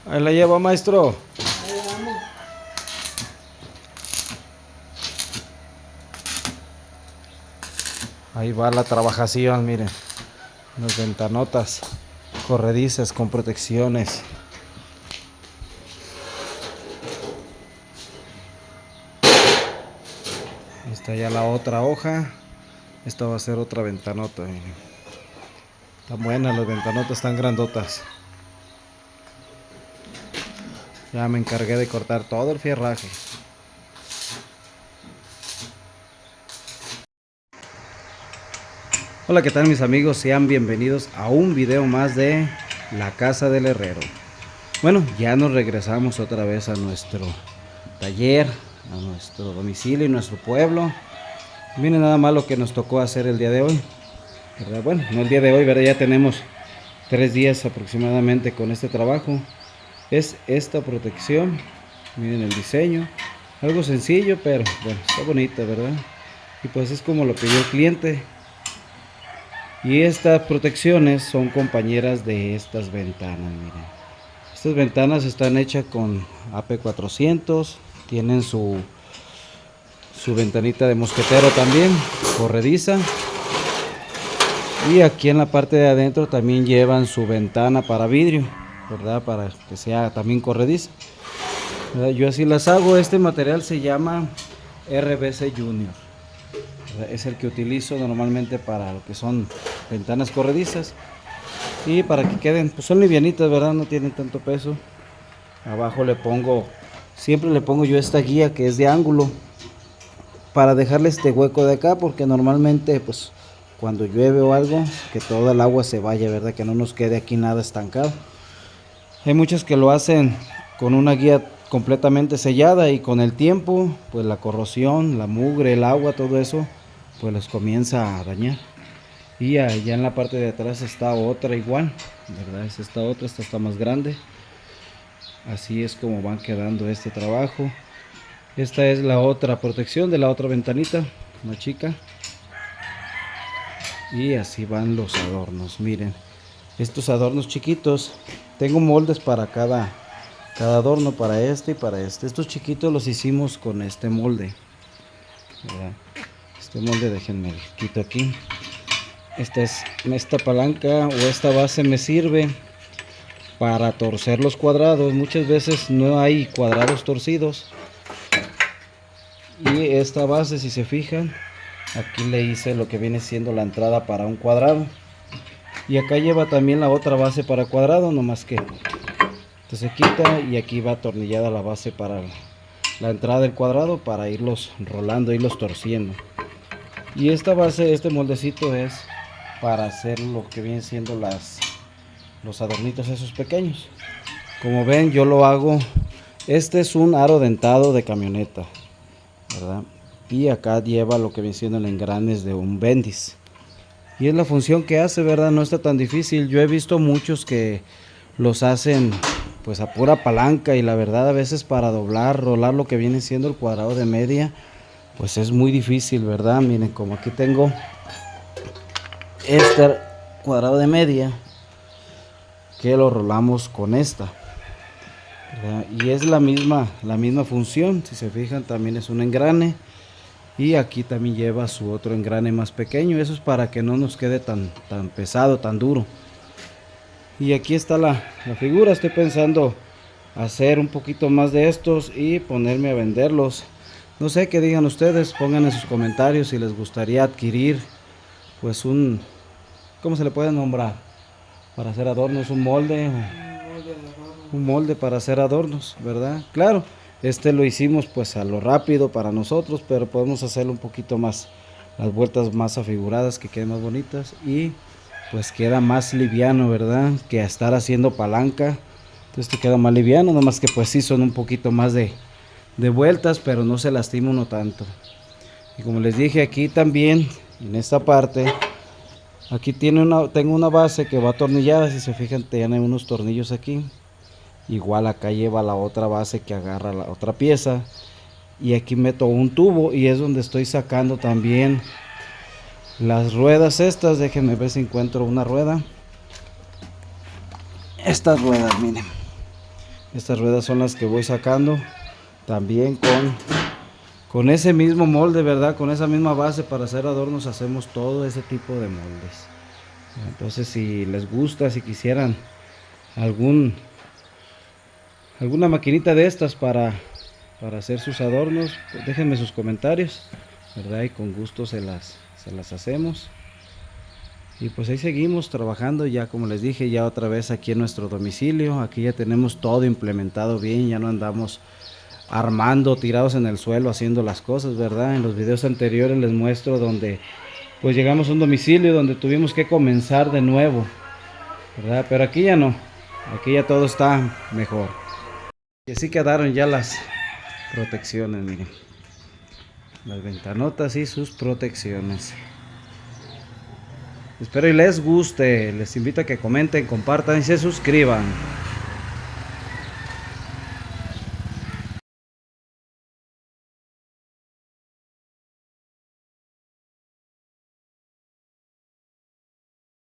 Ahí la lleva, maestro. Ahí va la trabajación, miren. Las ventanotas corredizas con protecciones. Esta ya la otra hoja. Esta va a ser otra ventanota, miren. Están buenas las ventanotas, están grandotas. Ya me encargué de cortar todo el fierraje. Hola, ¿qué tal mis amigos? Sean bienvenidos a un video más de La Casa del Herrero. Bueno, ya nos regresamos otra vez a nuestro taller, a nuestro domicilio y nuestro pueblo. Miren nada más lo que nos tocó hacer el día de hoy, ¿verdad? Bueno, no el día de hoy, ¿verdad? Ya tenemos 3 días aproximadamente con este trabajo. Es esta protección, miren el diseño, algo sencillo, pero bueno, está bonito, ¿verdad? Y pues es como lo pidió el cliente. Y estas protecciones son compañeras de estas ventanas, miren. Estas ventanas están hechas con AP400, tienen su ventanita de mosquetero también, corrediza. Y aquí en la parte de adentro también llevan su ventana para vidrio, ¿verdad? Para que sea también corrediza, ¿verdad? Yo así las hago. Este material se llama RBC Junior, ¿verdad? Es el que utilizo normalmente para lo que son ventanas corredizas. Y para que queden, pues son livianitas, ¿verdad? No tienen tanto peso. Abajo le pongo, siempre le pongo yo esta guía que es de ángulo, para dejarle este hueco de acá, porque normalmente pues cuando llueve o algo, que toda el agua se vaya, ¿verdad? Que no nos quede aquí nada estancado. Hay muchos que lo hacen con una guía completamente sellada, y con el tiempo pues la corrosión, la mugre, el agua, todo eso pues les comienza a dañar. Y allá en la parte de atrás está otra igual, ¿verdad? Es esta otra, esta está más grande. Así es como van quedando este trabajo. Esta es la otra protección de la otra ventanita, más chica. Y así van los adornos, miren. Estos adornos chiquitos, tengo moldes para cada adorno, para este y para este. Estos chiquitos los hicimos con este molde, ¿verdad? Este molde, déjenme el quito aquí. Esta palanca o esta base me sirve para torcer los cuadrados. Muchas veces no hay cuadrados torcidos. Y esta base, si se fijan, aquí le hice lo que viene siendo la entrada para un cuadrado. Y acá lleva también la otra base para cuadrado, nomás que esto se quita y aquí va atornillada la base para la entrada del cuadrado, para irlos rolando, irlos torciendo. Y esta base, este moldecito es para hacer lo que vienen siendo los adornitos esos pequeños. Como ven, yo lo hago. Este es un aro dentado de camioneta, ¿verdad? Y acá lleva lo que viene siendo el engranes de un Bendis. Y es la función que hace, ¿verdad? No está tan difícil. Yo he visto muchos que los hacen pues a pura palanca, y la verdad a veces para doblar, rolar lo que viene siendo el cuadrado de media, pues es muy difícil, ¿verdad? Miren, como aquí tengo este cuadrado de media, que lo rolamos con esta, ¿verdad? Y es la misma función. Si se fijan, también es un engrane, y aquí también lleva su otro engrane más pequeño. Eso es para que no nos quede tan pesado, tan duro. Y aquí está la figura. Estoy pensando hacer un poquito más de estos y ponerme a venderlos. No sé qué digan ustedes, pongan en sus comentarios si les gustaría adquirir pues un, ¿cómo se le puede nombrar? Para hacer adornos, un molde para hacer adornos, ¿verdad? Claro, este lo hicimos pues a lo rápido para nosotros, pero podemos hacerlo un poquito más, las vueltas más afiguradas, que queden más bonitas, y pues queda más liviano, ¿verdad? Que a estar haciendo palanca. Entonces te queda más liviano, nomás que pues sí son un poquito más de vueltas, pero no se lastima uno tanto. Y como les dije, aquí también en esta parte, aquí tengo una base que va atornillada. Si se fijan, tiene unos tornillos aquí. Igual acá lleva la otra base que agarra la otra pieza, y aquí meto un tubo, y es donde estoy sacando también las ruedas estas. Déjenme ver si encuentro una rueda. Estas ruedas, miren, Estas ruedas son las que voy sacando también con ese mismo molde, ¿verdad? Con esa misma base para hacer adornos hacemos todo ese tipo de moldes. Entonces si les gusta, si quisieran alguna maquinita de estas para hacer sus adornos, pues déjenme sus comentarios, ¿verdad? Y con gusto se las hacemos. Y pues ahí seguimos trabajando, ya como les dije, ya otra vez aquí en nuestro domicilio. Aquí ya tenemos todo implementado bien, ya no andamos armando, tirados en el suelo haciendo las cosas, ¿verdad? En los videos anteriores les muestro donde pues llegamos a un domicilio donde tuvimos que comenzar de nuevo, ¿verdad? Pero aquí ya no, aquí ya todo está mejor. Y así quedaron ya las protecciones, miren, las ventanotas y sus protecciones. Espero y les guste, les invito a que comenten, compartan y se suscriban.